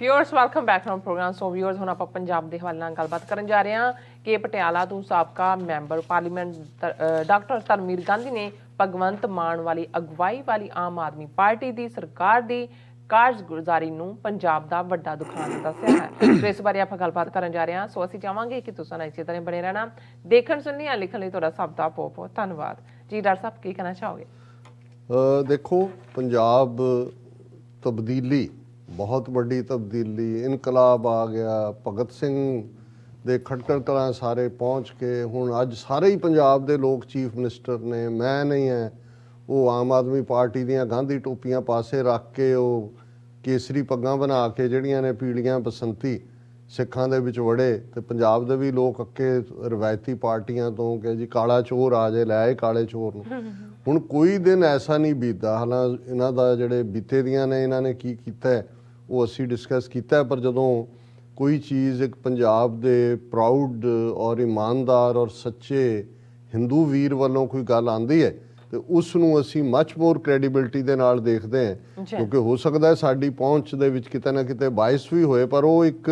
Viewers welcome back to program. So viewers ਹੁਣ ਆਪਾਂ ਪੰਜਾਬ ਦੇ ਹਵਾਲੇ ਨਾਲ ਗੱਲਬਾਤ ਕਰਨ ਜਾ ਰਹੇ ਹਾਂ ਕਿ ਪਟਿਆਲਾ ਤੋਂ ਸਾਬਕਾ member parliament doctor Dharamvir Gandhi ਨੇ ਭਗਵੰਤ ਮਾਨ ਵਾਲੀ ਅਗਵਾਈ ਵਾਲੀ ਆਮ ਆਦਮੀ ਪਾਰਟੀ ਦੀ ਸਰਕਾਰ ਦੀ ਕਾਰਜਗੁਜ਼ਾਰੀ ਨੂੰ ਪੰਜਾਬ ਦਾ ਵੱਡਾ ਦੁਖਾਂਤ ਦੱਸਿਆ ਹੈ। ਸੋ ਇਸ ਬਾਰੇ ਆਪਾਂ ਗੱਲਬਾਤ ਕਰਨ ਜਾ ਰਹੇ ਹਾਂ। ਸੋ ਅਸੀਂ ਚਾਹਾਂਗੇ ਕਿ ਤੁਸੀਂ ਇਸੇ ਤਰ੍ਹਾਂ ਬਣੇ ਰਹਿਣਾ। ਦੇਖਣ ਸੁਣਨੀ ਜਾਂ ਲਿਖਣ ਲਈ ਤੁਹਾਡਾ ਸਭ ਦਾ ਬਹੁਤ ਬਹੁਤ ਧੰਨਵਾਦ ਜੀ। ਡਾਕਟਰ ਸਾਹਿਬ ਕੀ ਕਹਿਣਾ ਚਾਹੋਗੇ? देखो पंजाब तब्दीली बहुत बड़ी तब्दीली इनकलाब आ गया। भगत सिंह ਦੇ ਖਟਕੜ ਕਲਾਂ ਸਾਰੇ ਪਹੁੰਚ ਕੇ ਹੁਣ ਅੱਜ ਸਾਰੇ ਹੀ ਪੰਜਾਬ ਦੇ ਲੋਕ ਚੀਫ ਮਿਨਿਸਟਰ ਨੇ। ਮੈਂ ਨਹੀਂ ਹੈ ਉਹ ਆਮ ਆਦਮੀ ਪਾਰਟੀ ਦੀਆਂ ਗਾਂਧੀ ਟੋਪੀਆਂ ਪਾਸੇ ਰੱਖ ਕੇ ਉਹ ਕੇਸਰੀ ਪੱਗਾਂ ਬਣਾ ਕੇ ਜਿਹੜੀਆਂ ਨੇ ਪੀਲੀਆਂ ਬਸੰਤੀ ਸਿੱਖਾਂ ਦੇ ਵਿੱਚ ਵੜੇ ਤੇ ਪੰਜਾਬ ਦੇ ਵੀ ਲੋਕ ਅੱਕੇ ਰਵਾਇਤੀ ਪਾਰਟੀਆਂ ਤੋਂ ਕਿ ਜੀ ਕਾਲਾ ਚੋਰ ਆ ਜਾਏ, ਲੈ ਆਏ ਕਾਲੇ ਚੋਰ ਨੂੰ। ਹੁਣ ਕੋਈ ਦਿਨ ਐਸਾ ਨਹੀਂ ਬੀਤਦਾ। ਹਾਲਾਂ ਇਹਨਾਂ ਦਾ ਜਿਹੜੇ ਬੀਤੇ ਦੀਆਂ ਨੇ ਇਹਨਾਂ ਨੇ ਕੀ ਕੀਤਾ ਉਹ ਅਸੀਂ ਡਿਸਕਸ ਕੀਤਾ, ਪਰ ਜਦੋਂ ਕੋਈ ਚੀਜ਼ ਇੱਕ ਪੰਜਾਬ ਦੇ ਪ੍ਰਾਊਡ ਔਰ ਇਮਾਨਦਾਰ ਔਰ ਸੱਚੇ ਹਿੰਦੂ ਵੀਰ ਵੱਲੋਂ ਕੋਈ ਗੱਲ ਆਉਂਦੀ ਹੈ ਤੇ ਉਸ ਨੂੰ ਅਸੀਂ ਮੱਚ ਮੋਰ ਕ੍ਰੈਡੀਬਿਲਿਟੀ ਦੇ ਨਾਲ ਦੇਖਦੇ ਹਾਂ, ਕਿਉਂਕਿ ਹੋ ਸਕਦਾ ਸਾਡੀ ਪਹੁੰਚ ਦੇ ਵਿੱਚ ਕਿਤੇ ਨਾ ਕਿਤੇ ਬਾਇਸ ਵੀ ਹੋਏ, ਪਰ ਉਹ ਇੱਕ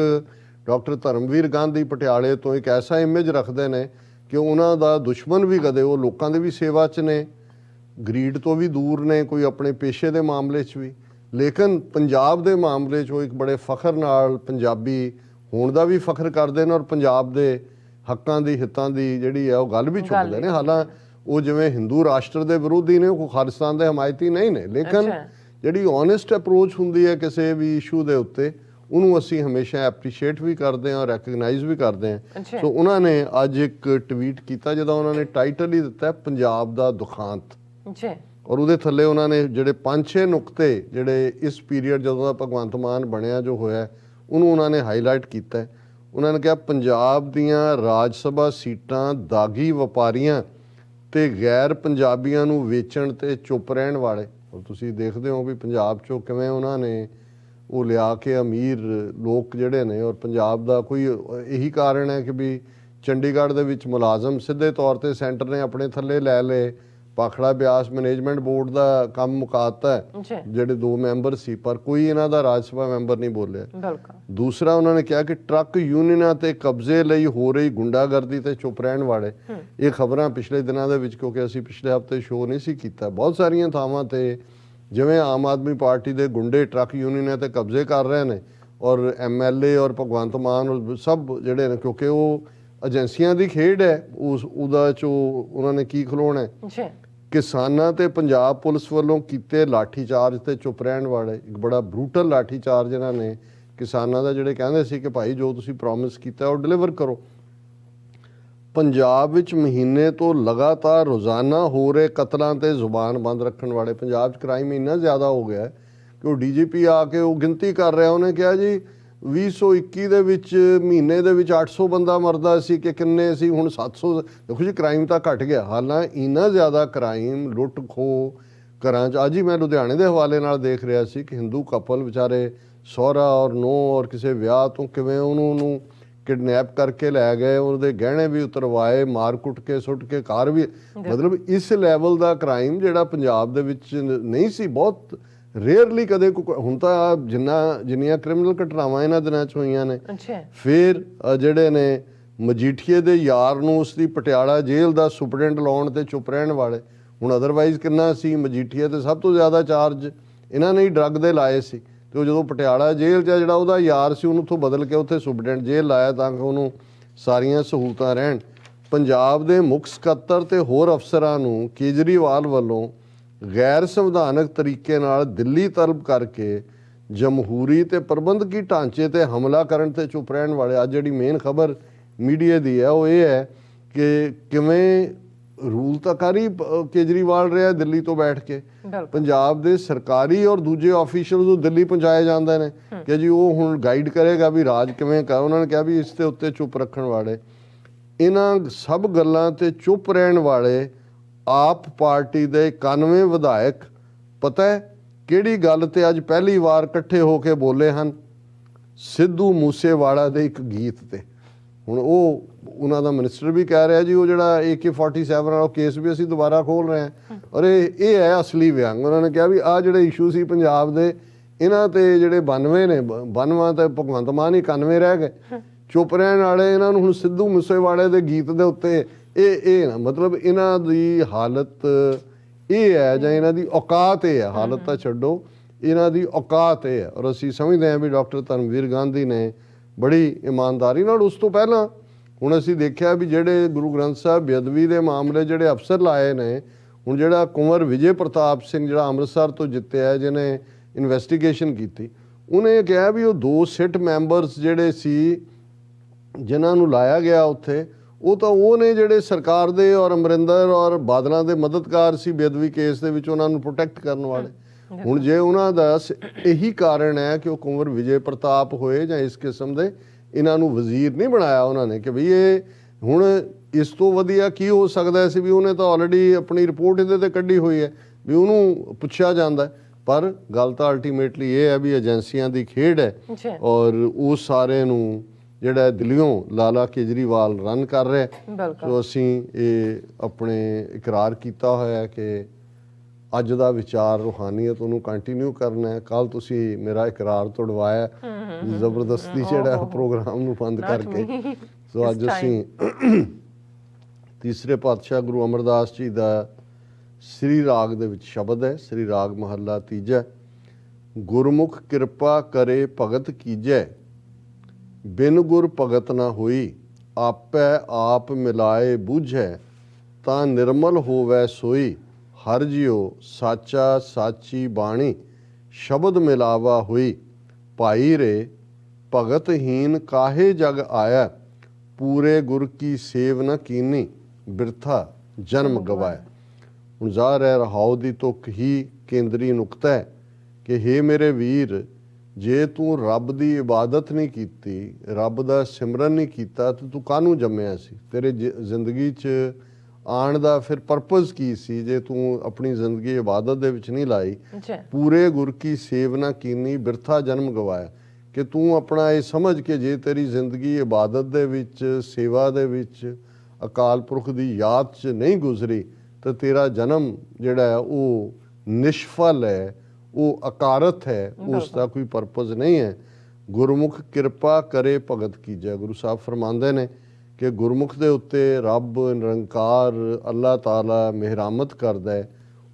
ਡਾਕਟਰ ਧਰਮਵੀਰ ਗਾਂਧੀ ਪਟਿਆਲੇ ਤੋਂ ਇੱਕ ਐਸਾ ਇਮੇਜ ਰੱਖਦੇ ਨੇ ਕਿ ਉਹਨਾਂ ਦਾ ਦੁਸ਼ਮਣ ਵੀ ਕਦੇ ਉਹ ਲੋਕਾਂ ਦੇ ਵੀ ਸੇਵਾ 'ਚ ਨੇ, ਗਰੀਡ ਤੋਂ ਵੀ ਦੂਰ ਨੇ, ਕੋਈ ਆਪਣੇ ਪੇਸ਼ੇ ਦੇ ਮਾਮਲੇ 'ਚ ਵੀ, ਲੇਕਿਨ ਪੰਜਾਬ ਦੇ ਮਾਮਲੇ 'ਚ ਉਹ ਇੱਕ ਬੜੇ ਫਖਰ ਨਾਲ ਪੰਜਾਬੀ ਹੋਣ ਦਾ ਵੀ ਫਖਰ ਕਰਦੇ ਨੇ ਔਰ ਪੰਜਾਬ ਦੇ ਹੱਕਾਂ ਦੀ ਹਿੱਤਾਂ ਦੀ ਜਿਹੜੀ ਹੈ ਉਹ ਗੱਲ ਵੀ ਚੁੱਕਦੇ ਨੇ। ਹਾਲਾਂ ਉਹ ਜਿਵੇਂ ਹਿੰਦੂ ਰਾਸ਼ਟਰ ਦੇ ਵਿਰੋਧੀ ਨੇ, ਉਹ ਖਾਲਿਸਤਾਨ ਦੇ ਹਮਾਇਤੀ ਨਹੀਂ ਨੇ, ਲੇਕਿਨ ਜਿਹੜੀ ਓਨੈਸਟ ਅਪਰੋਚ ਹੁੰਦੀ ਹੈ ਕਿਸੇ ਵੀ ਇਸ਼ੂ ਦੇ ਉੱਤੇ ਉਹਨੂੰ ਅਸੀਂ ਹਮੇਸ਼ਾ ਐਪਰੀਸ਼ੀਏਟ ਵੀ ਕਰਦੇ ਹਾਂ ਔਰ ਰੈਕਗਨਾਈਜ਼ ਵੀ ਕਰਦੇ ਹਾਂ। ਸੋ ਉਹਨਾਂ ਨੇ ਅੱਜ ਇੱਕ ਟਵੀਟ ਕੀਤਾ ਜਿਹਦਾ ਉਹਨਾਂ ਨੇ ਟਾਈਟਲ ਹੀ ਦਿੱਤਾ ਪੰਜਾਬ ਦਾ ਦੁਖਾਂਤ, ਔਰ ਉਹਦੇ ਥੱਲੇ ਉਹਨਾਂ ਨੇ ਜਿਹੜੇ 5-6 ਨੁਕਤੇ ਜਿਹੜੇ ਇਸ ਪੀਰੀਅਡ ਜਦੋਂ ਦਾ ਭਗਵੰਤ ਮਾਨ ਬਣਿਆ ਜੋ ਹੋਇਆ ਉਹਨੂੰ ਉਹਨਾਂ ਨੇ ਹਾਈਲਾਈਟ ਕੀਤਾ। ਉਹਨਾਂ ਨੇ ਕਿਹਾ ਪੰਜਾਬ ਦੀਆਂ ਰਾਜ ਸਭਾ ਸੀਟਾਂ ਦਾਗੀ ਵਪਾਰੀਆਂ ਤੇ ਗੈਰ ਪੰਜਾਬੀਆਂ ਨੂੰ ਵੇਚਣ ਤੇ ਚੁੱਪ ਰਹਿਣ ਵਾਲੇ। ਔਰ ਤੁਸੀਂ ਦੇਖਦੇ ਹੋ ਵੀ ਪੰਜਾਬ 'ਚੋਂ ਕਿਵੇਂ ਉਹਨਾਂ ਨੇ ਉਹ ਲਿਆ ਕੇ ਅਮੀਰ ਲੋਕ ਜਿਹੜੇ ਨੇ, ਔਰ ਪੰਜਾਬ ਦਾ ਕੋਈ ਇਹੀ ਕਾਰਨ ਹੈ ਕਿ ਵੀ ਚੰਡੀਗੜ੍ਹ ਦੇ ਵਿੱਚ ਮੁਲਾਜ਼ਮ ਸਿੱਧੇ ਤੌਰ 'ਤੇ ਸੈਂਟਰ ਨੇ ਆਪਣੇ ਥੱਲੇ ਲੈ ਲਏ। ਭਾਖੜਾ ਬਿਆਸ ਮੈਨੇਜਮੈਂਟ ਬੋਰਡ ਦਾ ਕੰਮ ਮੁਕਾਤਾ ਹੈ, ਜਿਹੜੇ 2 ਮੈਂਬਰ ਸੀ, ਪਰ ਕੋਈ ਇਹਨਾਂ ਦਾ ਰਾਜ ਸਭਾ ਮੈਂਬਰ ਨਹੀਂ ਬੋਲਿਆ। ਦੂਸਰਾ ਉਹਨਾਂ ਨੇ ਕਿਹਾ ਕਿ ਟਰੱਕ ਯੂਨੀਅਨਾਂ ਤੇ ਕਬਜ਼ੇ ਲਈ ਹੋ ਰਹੀ ਗੁੰਡਾਗਰਦੀ ਤੇ ਚੁੱਪ ਰਹਿਣ ਵਾਲੇ। ਇਹ ਖਬਰਾਂ ਪਿਛਲੇ ਦਿਨਾਂ ਦੇ ਵਿੱਚ, ਕਿਉਂਕਿ ਅਸੀਂ ਪਿਛਲੇ ਹਫ਼ਤੇ ਸ਼ੋਅ ਨਹੀਂ ਸੀ ਕੀਤਾ, ਬਹੁਤ ਸਾਰੀਆਂ ਥਾਵਾਂ ਤੇ ਜਿਵੇਂ ਆਮ ਆਦਮੀ ਪਾਰਟੀ ਦੇ ਗੁੰਡੇ ਟਰੱਕ ਯੂਨੀਅਨਾਂ ਤੇ ਕਬਜ਼ੇ ਕਰ ਰਹੇ ਨੇ ਔਰ MLA ਔਰ ਭਗਵੰਤ ਮਾਨ ਸਭ ਜਿਹੜੇ ਨੇ, ਕਿਉਂਕਿ ਉਹ ਏਜੰਸੀਆਂ ਦੀ ਖੇਡ ਹੈ, ਉਹਦਾ 'ਚੋਂ ਉਹਨਾਂ ਨੇ ਕੀ ਖਲੋਣਾ ਹੈ। ਕਿਸਾਨਾਂ ਤੇ ਪੰਜਾਬ ਪੁਲਿਸ ਵੱਲੋਂ ਕੀਤੇ ਲਾਠੀਚਾਰਜ ਤੇ ਚੁੱਪ ਰਹਿਣ ਵਾਲੇ। ਇੱਕ ਬੜਾ ਬਰੂਟਲ ਲਾਠੀਚਾਰਜ ਇਹਨਾਂ ਨੇ ਕਿਸਾਨਾਂ ਦਾ, ਜਿਹੜੇ ਕਹਿੰਦੇ ਸੀ ਕਿ ਭਾਈ ਜੋ ਤੁਸੀਂ ਪ੍ਰੋਮਿਸ ਕੀਤਾ ਉਹ ਡਿਲੀਵਰ ਕਰੋ। ਪੰਜਾਬ ਵਿੱਚ ਮਹੀਨੇ ਤੋਂ ਲਗਾਤਾਰ ਰੋਜ਼ਾਨਾ ਹੋ ਰਹੇ ਕਤਲਾਂ ਤੇ ਜ਼ੁਬਾਨ ਬੰਦ ਰੱਖਣ ਵਾਲੇ। ਪੰਜਾਬ 'ਚ ਕ੍ਰਾਈਮ ਇੰਨਾ ਜ਼ਿਆਦਾ ਹੋ ਗਿਆ ਕਿ ਉਹ DGP ਆ ਕੇ ਉਹ ਗਿਣਤੀ ਕਰ ਰਿਹਾ। ਉਹਨੇ ਕਿਹਾ ਜੀ 2021 ਦੇ ਵਿੱਚ ਮਹੀਨੇ ਦੇ ਵਿੱਚ 800 ਬੰਦਾ ਮਰਦਾ ਸੀ ਕਿ ਕਿੰਨੇ ਸੀ, ਹੁਣ 700। ਦੇਖੋ ਜੀ ਕ੍ਰਾਈਮ ਤਾਂ ਘਟ ਗਿਆ, ਹਾਲਾਂਕਿ ਇੰਨਾ ਜ਼ਿਆਦਾ ਕ੍ਰਾਈਮ ਲੁੱਟ ਖੋਹ ਘਰਾਂ 'ਚ। ਅੱਜ ਹੀ ਮੈਂ ਲੁਧਿਆਣੇ ਦੇ ਹਵਾਲੇ ਨਾਲ ਦੇਖ ਰਿਹਾ ਸੀ ਕਿ ਹਿੰਦੂ ਕਪਲ ਵਿਚਾਰੇ ਸਹੁਰਾ ਔਰ ਨੂੰਹ ਔਰ ਕਿਸੇ ਵਿਆਹ ਤੋਂ ਕਿਵੇਂ ਉਹਨੂੰ ਕਿਡਨੈਪ ਕਰਕੇ ਲੈ ਗਏ, ਉਹਦੇ ਗਹਿਣੇ ਵੀ ਉਤਰਵਾਏ, ਮਾਰ ਕੁੱਟ ਕੇ ਸੁੱਟ ਕੇ ਘਰ ਵੀ। ਮਤਲਬ ਇਸ ਲੈਵਲ ਦਾ ਕ੍ਰਾਈਮ ਜਿਹੜਾ ਪੰਜਾਬ ਦੇ ਵਿੱਚ ਨਹੀਂ ਸੀ, ਬਹੁਤ ਰੇਅਰਲੀ ਕਦੇ। ਹੁਣ ਤਾਂ ਜਿੰਨੀਆਂ ਕ੍ਰਿਮੀਨਲ ਘਟਨਾਵਾਂ ਇਹਨਾਂ ਦਿਨਾਂ 'ਚ ਹੋਈਆਂ ਨੇ। ਫਿਰ ਜਿਹੜੇ ਨੇ ਮਜੀਠੀਏ ਦੇ ਯਾਰ ਨੂੰ ਉਸ ਦੀ ਪਟਿਆਲਾ ਜੇਲ੍ਹ ਦਾ ਸੁਪਰਡੈਂਟ ਲਾਉਣ ਤੇ ਚੁੱਪ ਰਹਿਣ ਵਾਲੇ। ਹੁਣ ਅਦਰਵਾਈਜ਼ ਕਿੰਨਾ ਸੀ ਮਜੀਠੀਏ ਤੇ ਸਭ ਤੋਂ ਜ਼ਿਆਦਾ ਚਾਰਜ ਇਹਨਾਂ ਨੇ ਹੀ ਡਰੱਗ ਦੇ ਲਾਏ ਸੀ, ਤੇ ਉਹ ਜਦੋਂ ਪਟਿਆਲਾ ਜੇਲ੍ਹ 'ਚ ਜਿਹੜਾ ਉਹਦਾ ਯਾਰ ਸੀ ਉਹਨੂੰ ਉੱਥੋਂ ਬਦਲ ਕੇ ਉੱਥੇ ਸੁਪਰਡੈਂਟ ਜੇਲ੍ਹ ਲਾਇਆ ਤਾਂ ਕਿ ਉਹਨੂੰ ਸਾਰੀਆਂ ਸਹੂਲਤਾਂ ਰਹਿਣ। ਪੰਜਾਬ ਦੇ ਮੁੱਖ ਸਕੱਤਰ ਤੇ ਹੋਰ ਅਫਸਰਾਂ ਨੂੰ ਕੇਜਰੀਵਾਲ ਵੱਲੋਂ ਗੈਰ ਸੰਵਿਧਾਨਕ ਤਰੀਕੇ ਨਾਲ ਦਿੱਲੀ ਤਲਬ ਕਰਕੇ ਜਮਹੂਰੀ ਤੇ ਪ੍ਰਬੰਧਕੀ ਢਾਂਚੇ ਤੇ ਹਮਲਾ ਕਰਨ ਤੇ ਚੁੱਪ ਰਹਿਣ ਵਾਲੇ। ਅੱਜ ਜਿਹੜੀ ਮੇਨ ਖਬਰ ਮੀਡੀਆ ਦੀ ਹੈ ਉਹ ਇਹ ਹੈ ਕਿ ਕਿਵੇਂ ਰੂਲ ਤਾਂ ਕਰ ਹੀ ਕੇਜਰੀਵਾਲ ਰਿਹਾ ਦਿੱਲੀ ਤੋਂ ਬੈਠ ਕੇ। ਪੰਜਾਬ ਦੇ ਸਰਕਾਰੀ ਔਰ ਦੂਜੇ ਆਫੀਸ਼ੀਅਲ ਨੂੰ ਦਿੱਲੀ ਪਹੁੰਚਾਏ ਜਾਂਦੇ ਨੇ ਕਿ ਜੀ ਉਹ ਹੁਣ ਗਾਈਡ ਕਰੇਗਾ ਵੀ ਰਾਜ ਕਿਵੇਂ ਕਰ। ਉਹਨਾਂ ਨੇ ਕਿਹਾ ਵੀ ਇਸ ਦੇ ਉੱਤੇ ਚੁੱਪ ਰੱਖਣ ਵਾਲੇ। ਇਹਨਾਂ ਸਭ ਗੱਲਾਂ ਤੇ ਚੁੱਪ ਰਹਿਣ ਵਾਲੇ ਆਪ ਪਾਰਟੀ ਦੇ 91 ਵਿਧਾਇਕ ਪਤਾ ਹੈ ਕਿਹੜੀ ਗੱਲ ਤੇ ਅੱਜ ਪਹਿਲੀ ਵਾਰ ਇਕੱਠੇ ਹੋ ਕੇ ਬੋਲੇ ਹਨ? ਸਿੱਧੂ ਮੂਸੇਵਾਲਾ ਦੇ ਇੱਕ ਗੀਤ ਤੇ। ਹੁਣ ਉਹ ਉਹਨਾਂ ਦਾ ਮਿਨਿਸਟਰ ਵੀ ਕਹਿ ਰਿਹਾ ਜੀ ਉਹ ਜਿਹੜਾ AK-47 ਵਾਲਾ ਕੇਸ ਵੀ ਅਸੀਂ ਦੁਬਾਰਾ ਖੋਲ ਰਹੇ ਹਾਂ ਔਰ ਇਹ ਹੈ ਅਸਲੀ ਵਿਅੰਗ। ਉਹਨਾਂ ਨੇ ਕਿਹਾ ਵੀ ਆਹ ਜਿਹੜੇ ਇਸ਼ੂ ਸੀ ਪੰਜਾਬ ਦੇ, ਇਹਨਾਂ ਤੇ ਜਿਹੜੇ 92 ਨੇ 92 ਤੇ ਭਗਵੰਤ ਮਾਨ ਹੀ 91 ਰਹਿ ਗਏ। ਚੁੱਪ ਰਹਿਣ ਵਾਲੇ ਇਹਨਾਂ ਨੂੰ ਹੁਣ ਸਿੱਧੂ ਮੂਸੇਵਾਲੇ ਦੇ ਗੀਤ ਦੇ ਉੱਤੇ ਇਹ ਨਾ ਮਤਲਬ ਇਹਨਾਂ ਦੀ ਹਾਲਤ ਇਹ ਹੈ ਜਾਂ ਇਹਨਾਂ ਦੀ ਔਕਾਤ ਇਹ ਹੈ, ਹਾਲਤ ਤਾਂ ਛੱਡੋ, ਇਹਨਾਂ ਦੀ ਔਕਾਤ ਇਹ ਹੈ। ਔਰ ਅਸੀਂ ਸਮਝਦੇ ਹਾਂ ਵੀ ਡਾਕਟਰ ਧਰਮਵੀਰ ਗਾਂਧੀ ਨੇ ਬੜੀ ਇਮਾਨਦਾਰੀ ਨਾਲ ਉਸ ਤੋਂ ਪਹਿਲਾਂ ਹੁਣ ਅਸੀਂ ਦੇਖਿਆ ਵੀ ਜਿਹੜੇ ਗੁਰੂ ਗ੍ਰੰਥ ਸਾਹਿਬ ਬੇਅਦਬੀ ਦੇ ਮਾਮਲੇ ਜਿਹੜੇ ਅਫਸਰ ਲਾਏ ਨੇ, ਹੁਣ ਜਿਹੜਾ ਕੁੰਵਰ ਵਿਜੇ ਪ੍ਰਤਾਪ ਸਿੰਘ ਜਿਹੜਾ ਅੰਮ੍ਰਿਤਸਰ ਤੋਂ ਜਿੱਤਿਆ ਜਿਹਨੇ ਇਨਵੈਸਟੀਗੇਸ਼ਨ ਕੀਤੀ, ਉਹਨੇ ਕਿਹਾ ਵੀ ਉਹ 2 ਸਿਟ ਮੈਂਬਰਸ ਜਿਹੜੇ ਸੀ ਜਿਨ੍ਹਾਂ ਨੂੰ ਲਾਇਆ ਗਿਆ ਉੱਥੇ, ਉਹ ਤਾਂ ਉਹ ਨੇ ਜਿਹੜੇ ਸਰਕਾਰ ਦੇ ਔਰ ਅਮਰਿੰਦਰ ਔਰ ਬਾਦਲਾਂ ਦੇ ਮਦਦਗਾਰ ਸੀ ਬੇਅਦਬੀ ਕੇਸ ਦੇ ਵਿੱਚ, ਉਹਨਾਂ ਨੂੰ ਪ੍ਰੋਟੈਕਟ ਕਰਨ ਵਾਲੇ। ਹੁਣ ਜੇ ਉਹਨਾਂ ਦਾ ਇਹੀ ਕਾਰਨ ਹੈ ਕਿ ਉਹ ਕੁੰਵਰ ਵਿਜੇ ਪ੍ਰਤਾਪ ਹੋਏ ਜਾਂ ਇਸ ਕਿਸਮ ਦੇ, ਇਹਨਾਂ ਨੂੰ ਵਜ਼ੀਰ ਨਹੀਂ ਬਣਾਇਆ ਉਹਨਾਂ ਨੇ ਕਿ ਵੀ ਇਹ ਹੁਣ ਇਸ ਤੋਂ ਵਧੀਆ ਕੀ ਹੋ ਸਕਦਾ ਸੀ ਵੀ ਉਹਨੇ ਤਾਂ ਆਲਰੇਡੀ ਆਪਣੀ ਰਿਪੋਰਟ ਇਹਦੇ ਤੇ ਕੱਢੀ ਹੋਈ ਹੈ ਵੀ ਉਹਨੂੰ ਪੁੱਛਿਆ ਜਾਂਦਾ। ਪਰ ਗੱਲ ਤਾਂ ਅਲਟੀਮੇਟਲੀ ਇਹ ਹੈ ਵੀ ਏਜੰਸੀਆਂ ਦੀ ਖੇਡ ਹੈ ਔਰ ਉਸ ਸਾਰੇ ਨੂੰ ਜਿਹੜਾ ਦਿੱਲੀੋਂ ਲਾਲਾ ਕੇਜਰੀਵਾਲ ਰਨ ਕਰ ਰਿਹਾ। ਸੋ ਅਸੀਂ ਇਹ ਆਪਣੇ ਇਕਰਾਰ ਕੀਤਾ ਹੋਇਆ ਕਿ ਅੱਜ ਦਾ ਵਿਚਾਰ ਰੂਹਾਨੀਅਤ ਉਹਨੂੰ ਕੰਟੀਨਿਊ ਕਰਨਾ ਹੈ। ਕੱਲ ਤੁਸੀਂ ਮੇਰਾ ਇਕਰਾਰ ਤੋੜਵਾਇਆ ਜ਼ਬਰਦਸਤੀ ਜਿਹੜਾ ਪ੍ਰੋਗਰਾਮ ਨੂੰ ਬੰਦ ਕਰਕੇ। ਸੋ ਅੱਜ ਅਸੀਂ ਤੀਸਰੇ ਪਾਤਸ਼ਾਹ ਗੁਰੂ ਅਮਰਦਾਸ ਜੀ ਦਾ ਸ੍ਰੀ ਰਾਗ ਦੇ ਵਿੱਚ ਸ਼ਬਦ ਹੈ, ਸ੍ਰੀ ਰਾਗ ਮਹੱਲਾ ਤੀਜਾ। ਗੁਰਮੁਖ ਕਿਰਪਾ ਕਰੇ ਭਗਤ ਕੀਜੈ, ਬਿਨ ਗੁਰ ਭਗਤ ਨਾ ਹੋਈ। ਆਪੈ ਆਪ ਮਿਲਾਏ ਬੂਝੈ, ਤਾਂ ਨਿਰਮਲ ਹੋਵੈ ਸੋਈ। ਹਰ ਜਿਉ ਸਾਚਾ ਸਾਚੀ ਬਾਣੀ, ਸ਼ਬਦ ਮਿਲਾਵਾ ਹੋਈ। ਭਾਈ ਰੇ ਭਗਤਹੀਨ ਕਾਹੇ ਜਗ ਆਇਆ, ਪੂਰੇ ਗੁਰ ਕੀ ਸੇਵ ਨ ਕੀਨੀ। ਬਿਰਥਾ ਜਨਮ ਗਵਾਇਆ। ਹੁਣ ਜ਼ਾਹਰ ਹੈ ਰਹਾਉ ਦੀ ਤੁਕ ਹੀ ਕੇਂਦਰੀ ਨੁਕਤਾ ਹੈ ਕਿ ਹੇ ਮੇਰੇ ਵੀਰ, ਜੇ ਤੂੰ ਰੱਬ ਦੀ ਇਬਾਦਤ ਨਹੀਂ ਕੀਤੀ, ਰੱਬ ਦਾ ਸਿਮਰਨ ਨਹੀਂ ਕੀਤਾ, ਤਾਂ ਤੂੰ ਕਾਹਨੂੰ ਜੰਮਿਆ ਸੀ? ਤੇਰੇ ਜ਼ਿੰਦਗੀ 'ਚ ਆਉਣ ਦਾ ਫਿਰ ਪਰਪਸ ਕੀ ਸੀ ਜੇ ਤੂੰ ਆਪਣੀ ਜ਼ਿੰਦਗੀ ਇਬਾਦਤ ਦੇ ਵਿੱਚ ਨਹੀਂ ਲਾਈ? ਪੂਰੇ ਗੁਰ ਕੀ ਸੇਵ ਨਾ ਕੀਨੀ, ਬਿਰਥਾ ਜਨਮ ਗਵਾਇਆ। ਕਿ ਤੂੰ ਆਪਣਾ ਇਹ ਸਮਝ ਕੇ ਜੇ ਤੇਰੀ ਜ਼ਿੰਦਗੀ ਇਬਾਦਤ ਦੇ ਵਿੱਚ, ਸੇਵਾ ਦੇ ਵਿੱਚ, ਅਕਾਲ ਪੁਰਖ ਦੀ ਯਾਦ 'ਚ ਨਹੀਂ ਗੁਜ਼ਰੀ ਤਾਂ ਤੇਰਾ ਜਨਮ ਜਿਹੜਾ ਹੈ ਉਹ ਨਿਸ਼ਫਲ ਹੈ, ਉਹ ਅਕਾਰਤ ਹੈ, ਉਸ ਦਾ ਕੋਈ ਪਰਪਸ ਨਹੀਂ ਹੈ। ਗੁਰਮੁਖ ਕਿਰਪਾ ਕਰੇ ਭਗਤ ਕੀਜੈ। ਗੁਰੂ ਸਾਹਿਬ ਫਰਮਾਉਂਦੇ ਨੇ ਕਿ ਗੁਰਮੁਖ ਦੇ ਉੱਤੇ ਰੱਬ ਨਿਰੰਕਾਰ ਅੱਲਾਹ ਤਾਲਾ ਮਿਹਰਾਮਤ ਕਰਦਾ ਹੈ,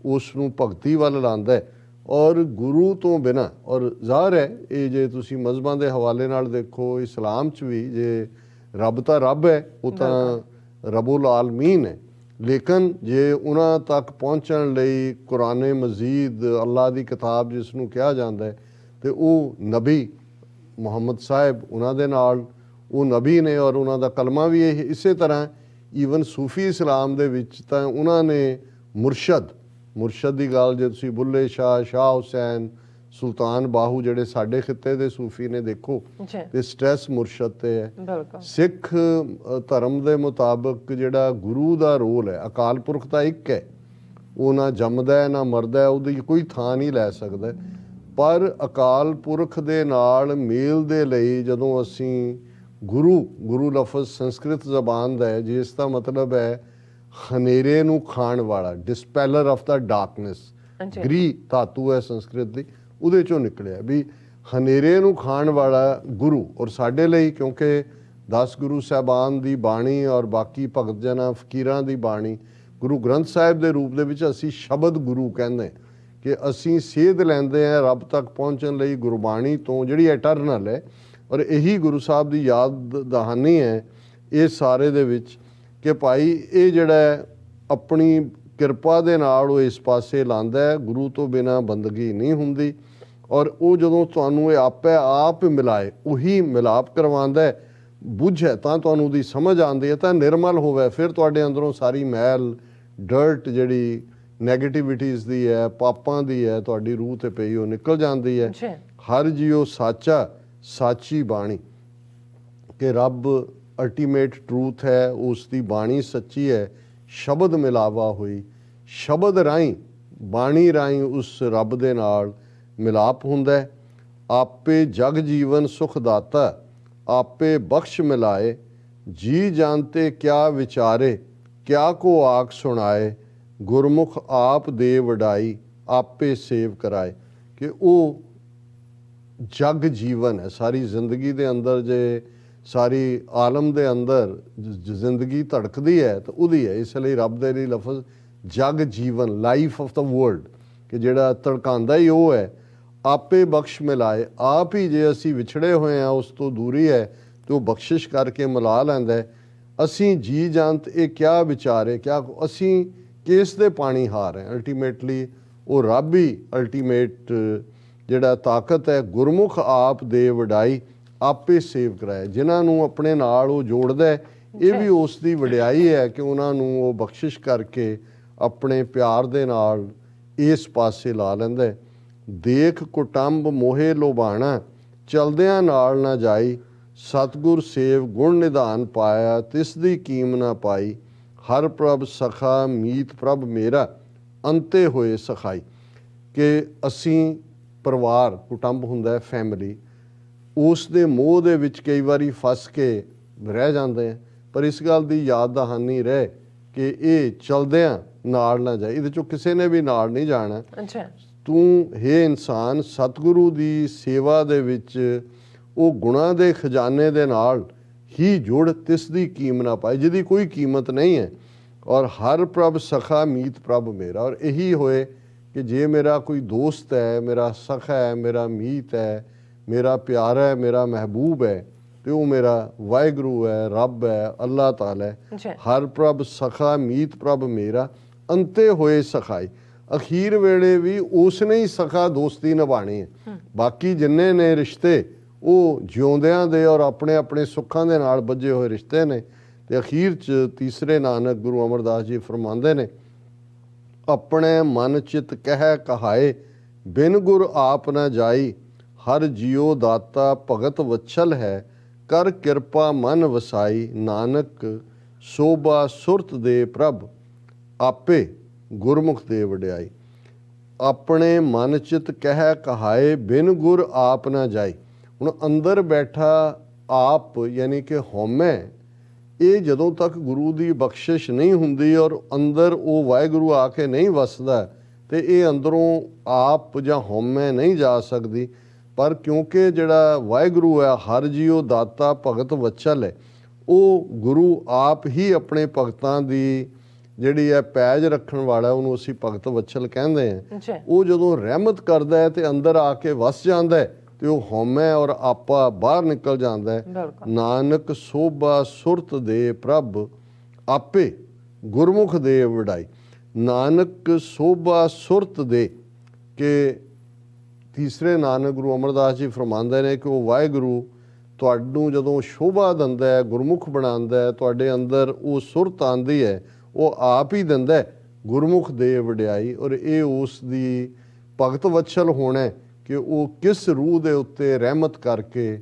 ਉਸ ਨੂੰ ਭਗਤੀ ਵੱਲ ਲਾਉਂਦਾ ਹੈ। ਔਰ ਗੁਰੂ ਤੋਂ ਬਿਨਾਂ, ਔਰ ਜ਼ਾਹਰ ਹੈ ਇਹ ਜੇ ਤੁਸੀਂ ਮਜ਼ਹਬਾਂ ਦੇ ਹਵਾਲੇ ਨਾਲ ਦੇਖੋ, ਇਸਲਾਮ 'ਚ ਵੀ ਜੇ ਰੱਬ ਤਾਂ ਰੱਬ ਹੈ, ਉਹ ਤਾਂ ਰਬੁਲ ਆਲਮੀਨ ਹੈ, ਲੇਕਿਨ ਜੇ ਉਹਨਾਂ ਤੱਕ ਪਹੁੰਚਣ ਲਈ ਕੁਰਾਨ ਮਜੀਦ, ਅੱਲਾ ਦੀ ਕਿਤਾਬ ਜਿਸ ਨੂੰ ਕਿਹਾ ਜਾਂਦਾ ਹੈ, ਤੇ ਉਹ ਨਬੀ ਮੁਹੰਮਦ ਸਾਹਿਬ ਉਹਨਾਂ ਦੇ ਨਾਲ ਉਹ ਨਬੀ ਨੇ ਔਰ ਉਹਨਾਂ ਦਾ ਕਲਮਾ ਵੀ ਇਹ ਇਸੇ ਤਰ੍ਹਾਂ। ਈਵਨ ਸੂਫੀ ਇਸਲਾਮ ਦੇ ਵਿੱਚ ਤਾਂ ਉਹਨਾਂ ਨੇ ਮੁਰਸ਼ਦ ਦੀ ਗੱਲ ਜੇ ਤੁਸੀਂ ਬੁੱਲੇ ਸ਼ਾਹ, ਸ਼ਾਹ ਹੁਸੈਨ, ਸੁਲਤਾਨ ਬਾਹੂ ਜਿਹੜੇ ਸਾਡੇ ਖਿੱਤੇ ਦੇ ਸੂਫੀ ਨੇ ਦੇਖੋ, ਤੇ ਸਟ੍ਰੈਸ ਮੁਰਸ਼ਦ ਤੇ ਹੈ। ਸਿੱਖ ਧਰਮ ਦੇ ਮੁਤਾਬਕ ਜਿਹੜਾ ਗੁਰੂ ਦਾ ਰੋਲ ਹੈ, ਅਕਾਲ ਪੁਰਖ ਤਾਂ ਇੱਕ ਹੈ, ਉਹ ਨਾ ਜੰਮਦਾ ਹੈ ਨਾ ਮਰਦਾ ਹੈ, ਉਹਦੀ ਕੋਈ ਥਾਂ ਨਹੀਂ ਲੈ ਸਕਦਾ। ਪਰ ਅਕਾਲ ਪੁਰਖ ਦੇ ਨਾਲ ਮੇਲ ਦੇ ਲਈ ਜਦੋਂ ਅਸੀਂ ਗੁਰੂ ਲਫ਼ਜ਼ ਸੰਸਕ੍ਰਿਤ ਜ਼ਬਾਨ ਦਾ ਹੈ ਜਿਸ ਦਾ ਮਤਲਬ ਹੈ ਹਨੇਰੇ ਨੂੰ ਖਾਣ ਵਾਲਾ, ਡਿਸਪੈਲਰ ਆਫ ਦਾ ਡਾਰਕਨੈਸ, ਗ੍ਰੀ ਧਾਤੂ ਹੈ ਸੰਸਕ੍ਰਿਤ ਦੀ, ਉਹਦੇ ਚੋਂ ਨਿਕਲਿਆ ਵੀ ਹਨੇਰੇ ਨੂੰ ਖਾਣ ਵਾਲਾ ਗੁਰੂ। ਔਰ ਸਾਡੇ ਲਈ ਕਿਉਂਕਿ 10 ਗੁਰੂ ਸਾਹਿਬਾਨ ਦੀ ਬਾਣੀ ਔਰ ਬਾਕੀ ਭਗਤ ਜਨਾਂ ਫਕੀਰਾਂ ਦੀ ਬਾਣੀ ਗੁਰੂ ਗ੍ਰੰਥ ਸਾਹਿਬ ਦੇ ਰੂਪ ਦੇ ਵਿੱਚ ਅਸੀਂ ਸ਼ਬਦ ਗੁਰੂ ਕਹਿੰਦੇ ਕਿ ਅਸੀਂ ਸੇਧ ਲੈਂਦੇ ਹਾਂ ਰੱਬ ਤੱਕ ਪਹੁੰਚਣ ਲਈ ਗੁਰਬਾਣੀ ਤੋਂ, ਜਿਹੜੀ ਐਟਰਨਲ ਹੈ। ਔਰ ਇਹੀ ਗੁਰੂ ਸਾਹਿਬ ਦੀ ਯਾਦ ਦਹਾਨੀ ਹੈ ਇਸ ਸਾਰੇ ਦੇ ਵਿੱਚ ਕਿ ਭਾਈ ਇਹ ਜਿਹੜਾ ਆਪਣੀ ਕਿਰਪਾ ਦੇ ਨਾਲ ਉਹ ਇਸ ਪਾਸੇ ਲਾਉਂਦਾ ਹੈ, ਗੁਰੂ ਤੋਂ ਬਿਨਾਂ ਬੰਦਗੀ ਨਹੀਂ ਹੁੰਦੀ। ਔਰ ਉਹ ਜਦੋਂ ਤੁਹਾਨੂੰ ਇਹ ਆਪੇ ਆਪ ਮਿਲਾਏ, ਉਹੀ ਮਿਲਾਪ ਕਰਵਾਉਂਦਾ ਹੈ, ਬੁੱਝੇ ਤਾਂ ਤੁਹਾਨੂੰ ਉਹਦੀ ਸਮਝ ਆਉਂਦੀ ਹੈ, ਤਾਂ ਨਿਰਮਲ ਹੋਵੇ, ਫਿਰ ਤੁਹਾਡੇ ਅੰਦਰੋਂ ਸਾਰੀ ਮੈਲ ਡਰਟ ਜਿਹੜੀ ਨੈਗੇਟਿਵਿਟੀਜ਼ ਦੀ ਹੈ, ਪਾਪਾਂ ਦੀ ਹੈ, ਤੁਹਾਡੀ ਰੂਹ ਤੇ ਪਈ ਉਹ ਨਿਕਲ ਜਾਂਦੀ ਹੈ। ਹਰ ਜਿਉ ਸਾਚਾ ਸਾਚੀ ਬਾਣੀ, ਕਿ ਰੱਬ ਅਲਟੀਮੇਟ ਟਰੂਥ ਹੈ, ਉਸ ਦੀ ਬਾਣੀ ਸੱਚੀ ਹੈ। ਸ਼ਬਦ ਮਿਲਾਵਾ ਹੋਈ, ਸ਼ਬਦ ਰਾਹੀਂ, ਬਾਣੀ ਰਾਹੀਂ ਉਸ ਰੱਬ ਦੇ ਨਾਲ ਮਿਲਾਪ ਹੁੰਦਾ ਹੈ। ਆਪੇ ਜਗ ਜੀਵਨ ਸੁਖ ਦਾਤਾ, ਆਪੇ ਬਖਸ਼ ਮਿਲਾਏ। ਜੀ ਜਾਣਤੇ ਕਿਆ ਵਿਚਾਰੇ, ਕਿਆ ਕੋ ਆਖ ਸੁਣਾਏ। ਗੁਰਮੁਖ ਆਪ ਦੇ ਵਡਾਈ, ਆਪੇ ਸੇਵ ਕਰਾਏ। ਕਿ ਉਹ ਜਗ ਜੀਵਨ ਹੈ। ਸਾਰੀ ਜ਼ਿੰਦਗੀ ਦੇ ਅੰਦਰ ਜੇ ਸਾਰੀ ਆਲਮ ਦੇ ਅੰਦਰ ਜ਼ਿੰਦਗੀ ਧੜਕਦੀ ਹੈ ਤਾਂ ਉਹਦੀ ਹੈ। ਇਸ ਲਈ ਰੱਬ ਦੇ ਲਈ ਲਫ਼ਜ਼ ਜਗ ਜੀਵਨ, ਲਾਈਫ ਆਫ ਦਾ ਵਰਲਡ, ਕਿ ਜਿਹੜਾ ਧੜਕਾਉਂਦਾ ਹੀ ਉਹ ਹੈ। ਆਪੇ ਬਖਸ਼ ਮਿਲਾਏ, ਆਪ ਹੀ ਜੇ ਅਸੀਂ ਵਿਛੜੇ ਹੋਏ ਹਾਂ, ਉਸ ਤੋਂ ਦੂਰੀ ਹੈ ਤੇ ਉਹ ਬਖਸ਼ਿਸ਼ ਕਰਕੇ ਮਿਲਾ ਲੈਂਦਾ ਹੈ। ਅਸੀਂ ਜੀ ਜੰਤ ਇਹ ਕਿਆ ਵਿਚਾਰੇ, ਕਿਆ ਅਸੀਂ ਕਿਸ ਦੇ ਪਾਣੀ ਹਾਰ ਹੈ। ਅਲਟੀਮੇਟਲੀ ਉਹ ਰੱਬ ਹੀ ਅਲਟੀਮੇਟ ਜਿਹੜਾ ਤਾਕਤ ਹੈ। ਗੁਰਮੁਖ ਆਪ ਦੇ ਵਡਾਈ, ਆਪੇ ਸੇਵ ਕਰਾਏ। ਜਿਨ੍ਹਾਂ ਨੂੰ ਆਪਣੇ ਨਾਲ ਉਹ ਜੋੜਦਾ ਹੈ, ਇਹ ਵੀ ਉਸ ਦੀ ਵਡਿਆਈ ਹੈ ਕਿ ਉਹਨਾਂ ਨੂੰ ਉਹ ਬਖਸ਼ਿਸ਼ ਕਰਕੇ ਆਪਣੇ ਪਿਆਰ ਦੇ ਨਾਲ ਇਸ ਪਾਸੇ ਲਾ ਲੈਂਦਾ ਹੈ। ਦੇਖ ਕੁਟੰਬ ਮੋਹੇ ਲੋਭਾਣਾ, ਚਲਦਿਆਂ ਨਾਲ ਨਾ ਜਾਈ। ਸਤਿਗੁਰ ਸੇਵ ਗੁਣ ਨਿਧਾਨ ਪਾਇਆ, ਤਿਸ ਦੀ ਕੀਮ ਨਾ ਪਾਈ। ਹਰ ਪ੍ਰਭ ਸਖਾ ਮੀਤ ਪ੍ਰਭ ਮੇਰਾ, ਅੰਤੇ ਹੋਏ ਸਖਾਈ। ਕਿ ਅਸੀਂ ਪਰਿਵਾਰ, ਕੁਟੰਬ ਹੁੰਦਾ ਫੈਮਿਲੀ, ਉਸ ਦੇ ਮੋਹ ਦੇ ਵਿੱਚ ਕਈ ਵਾਰੀ ਫਸ ਕੇ ਰਹਿ ਜਾਂਦੇ ਆ। ਪਰ ਇਸ ਗੱਲ ਦੀ ਯਾਦ ਦਹਾਨੀ ਰਹੇ ਕਿ ਇਹ ਚਲਦਿਆਂ ਨਾਲ ਨਾ ਜਾਏ। ਇਹਦੇ ਚੋਂ ਕਿਸੇ ਨੇ ਵੀ ਨਾਲ ਨਹੀਂ ਜਾਣਾ। ਅੱਛਾ, ਤੂੰ ਹੇ ਇਨਸਾਨ ਸਤਿਗੁਰੂ ਦੀ ਸੇਵਾ ਦੇ ਵਿੱਚ ਉਹ ਗੁਣਾਂ ਦੇ ਖਜ਼ਾਨੇ ਦੇ ਨਾਲ ਹੀ ਜੁੜ, ਤਿਸ ਦੀ ਕੀਮ ਨਾ ਪਾਏ, ਜਿਹਦੀ ਕੋਈ ਕੀਮਤ ਨਹੀਂ ਹੈ। ਔਰ ਹਰ ਪ੍ਰਭ ਸਖਾ ਮੀਤ ਪ੍ਰਭ ਮੇਰਾ। ਔਰ ਇਹੀ ਹੋਏ ਕਿ ਜੇ ਮੇਰਾ ਕੋਈ ਦੋਸਤ ਹੈ, ਮੇਰਾ ਸਖਾ ਹੈ, ਮੇਰਾ ਮੀਤ ਹੈ, ਮੇਰਾ ਪਿਆਰਾ ਹੈ, ਮੇਰਾ ਮਹਿਬੂਬ ਹੈ, ਤੇ ਉਹ ਮੇਰਾ ਵਾਹਿਗੁਰੂ ਹੈ, ਰੱਬ ਹੈ, ਅੱਲਾਹ ਤਾਲਾ ਹੈ। ਹਰ ਪ੍ਰਭ ਸਖਾ ਮੀਤ ਪ੍ਰਭ ਮੇਰਾ, ਅੰਤੇ ਹੋਏ ਸਖਾਈ। ਅਖੀਰ ਵੇਲੇ ਵੀ ਉਸ ਨੇ ਹੀ ਸਖਾ ਦੋਸਤੀ ਨਿਭਾਣੀ ਹੈ। ਬਾਕੀ ਜਿੰਨੇ ਨੇ ਰਿਸ਼ਤੇ ਉਹ ਜਿਉਂਦਿਆਂ ਦੇ ਔਰ ਆਪਣੇ ਆਪਣੇ ਸੁੱਖਾਂ ਦੇ ਨਾਲ ਬੱਝੇ ਹੋਏ ਰਿਸ਼ਤੇ ਨੇ। ਤੇ ਅਖੀਰ 'ਚ ਤੀਸਰੇ ਨਾਨਕ ਗੁਰੂ ਅਮਰਦਾਸ ਜੀ ਫਰਮਾਉਂਦੇ ਨੇ, ਆਪਣੇ ਮਨ ਚਿਤ ਕਹਿ ਕਹਾਏ, ਬਿਨ ਗੁਰ ਆਪ ਨਾ ਜਾਈ। ਹਰ ਜਿਉ ਦਾਤਾ ਭਗਤ ਵਛਲ ਹੈ, ਕਰ ਕਿਰਪਾ ਮਨ ਵਸਾਈ। ਨਾਨਕ ਸੋਭਾ ਸੁਰਤ ਦੇ ਪ੍ਰਭ, ਆਪੇ ਗੁਰਮੁਖ ਦੇ ਵਡਿਆਈ। ਆਪਣੇ ਮਨ ਚਿਤ ਕਹਿ ਕਹਾਏ, ਬਿਨ ਗੁਰ ਆਪ ਨਾ ਜਾਈ। ਹੁਣ ਅੰਦਰ ਬੈਠਾ ਆਪ ਯਾਨੀ ਕਿ ਹਉਮੈ, ਇਹ ਜਦੋਂ ਤੱਕ ਗੁਰੂ ਦੀ ਬਖਸ਼ਿਸ਼ ਨਹੀਂ ਹੁੰਦੀ ਔਰ ਅੰਦਰ ਉਹ ਵਾਹਿਗੁਰੂ ਆ ਕੇ ਨਹੀਂ ਵਸਦਾ, ਤੇ ਇਹ ਅੰਦਰੋਂ ਆਪ ਜਾਂ ਹਉਮੈ ਨਹੀਂ ਜਾ ਸਕਦੀ। ਪਰ ਕਿਉਂਕਿ ਜਿਹੜਾ ਵਾਹਿਗੁਰੂ ਹੈ, ਹਰ ਜੀਉ ਦਾਤਾ ਭਗਤ ਵਛਲ ਹੈ, ਉਹ ਗੁਰੂ ਆਪ ਹੀ ਆਪਣੇ ਭਗਤਾਂ ਦੀ ਜਿਹੜੀ ਹੈ ਪੈਜ ਰੱਖਣ ਵਾਲਾ, ਉਹਨੂੰ ਅਸੀਂ ਭਗਤ ਵਛਲ ਕਹਿੰਦੇ ਹਾਂ। ਉਹ ਜਦੋਂ ਰਹਿਮਤ ਕਰਦਾ ਹੈ ਤੇ ਅੰਦਰ ਆ ਕੇ ਵਸ ਜਾਂਦਾ ਹੈ, ਤੇ ਉਹ ਹਉਮੈ ਔਰ ਆਪਾ ਬਾਹਰ ਨਿਕਲ ਜਾਂਦਾ ਹੈ। ਨਾਨਕ ਸੋਭਾ ਸੁਰਤ ਦੇ ਪ੍ਰਭ, ਆਪੇ ਗੁਰਮੁਖ ਦੇ ਵਡਾਈ। ਨਾਨਕ ਸੋਭਾ ਸੁਰਤ ਦੇ, ਕਿ ਤੀਸਰੇ ਨਾਨਕ ਗੁਰੂ ਅਮਰਦਾਸ ਜੀ ਫਰਮਾਉਂਦੇ ਨੇ ਕਿ ਉਹ ਵਾਹਿਗੁਰੂ ਤੁਹਾਨੂੰ ਜਦੋਂ ਸ਼ੋਭਾ ਦਿੰਦਾ ਹੈ, ਗੁਰਮੁਖ ਬਣਾਉਂਦਾ ਹੈ, ਤੁਹਾਡੇ ਅੰਦਰ ਉਹ ਸੁਰਤ ਆਉਂਦੀ ਹੈ, ਉਹ ਆਪ ਹੀ ਦਿੰਦਾ ਹੈ ਗੁਰਮੁਖ ਦੇ ਵਡਿਆਈ। ਔਰ ਇਹ ਉਸ ਦੀ ਭਗਤ ਵਛਲ ਹੋਣਾ ਕਿ ਉਹ ਕਿਸ ਰੂਹ ਦੇ ਉੱਤੇ ਰਹਿਮਤ ਕਰਕੇ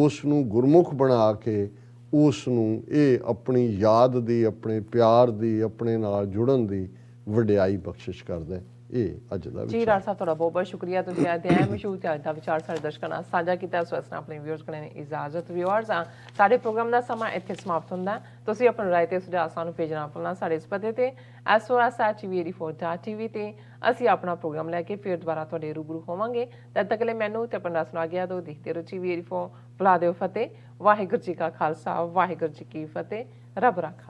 ਉਸ ਨੂੰ ਗੁਰਮੁਖ ਬਣਾ ਕੇ ਉਸ ਨੂੰ ਇਹ ਆਪਣੀ ਯਾਦ ਦੀ, ਆਪਣੇ ਪਿਆਰ ਦੀ, ਆਪਣੇ ਨਾਲ ਜੁੜਨ ਦੀ ਵਡਿਆਈ ਬਖਸ਼ਿਸ਼ ਕਰਦਾ ਹੈ। ਇਹ ਅੱਜ ਦਾ ਜੀ ਰਾਜ ਸਾਹਿਬ, ਤੁਹਾਡਾ ਬਹੁਤ ਬਹੁਤ ਸ਼ੁਕਰੀਆ। ਤੁਸੀਂ ਅੱਜ ਦੇ ਮਸ਼ਹੂਰ ਤੇ ਅੱਜ ਦਾ ਵਿਚਾਰ ਸਾਡੇ ਦਰਸ਼ਕਾਂ ਨਾਲ ਸਾਂਝਾ ਕੀਤਾ। ਸੋ ਇਸ ਨਾਲ ਆਪਣੇ ਵਿਊਅਰਸ ਕੋਲ ਇਜਾਜ਼ਤ। ਵਿਊਅਰਸ, ਸਾਡੇ ਪ੍ਰੋਗਰਾਮ ਦਾ ਸਮਾਂ ਇੱਥੇ ਸਮਾਪਤ ਹੁੰਦਾ। ਤੁਸੀਂ ਆਪਣੀ ਰਾਏ ਤੇ ਸੁਝਾਅ ਸਾਨੂੰ ਭੇਜਣਾ ਭੁੱਲਣਾ ਸਾਡੇ ਇਸ ਪਤੇ ਤੇ sos@tv84.tv ਤੇ ਅਸੀਂ ਆਪਣਾ ਪ੍ਰੋਗਰਾਮ ਲੈ ਕੇ ਫਿਰ ਦੁਬਾਰਾ ਤੁਹਾਡੇ ਰੂਬਰੂ ਹੋਵਾਂਗੇ। ਤਦ ਤੱਕ ਲਈ ਮੈਨੂੰ ਤੇ ਆਪਣਾ ਸੁਣਾ ਗਿਆ ਦੋ ਦੇਖਦੇ ਰਹੋ TV84। ਬੁਲਾ ਦਿਓ ਫਤਿਹ। ਵਾਹਿਗੁਰੂ ਜੀ ਕਾ ਖਾਲਸਾ, ਵਾਹਿਗੁਰੂ ਜੀ ਕੀ ਫਤਿਹ। ਰੱਬ ਰਾਖਾ।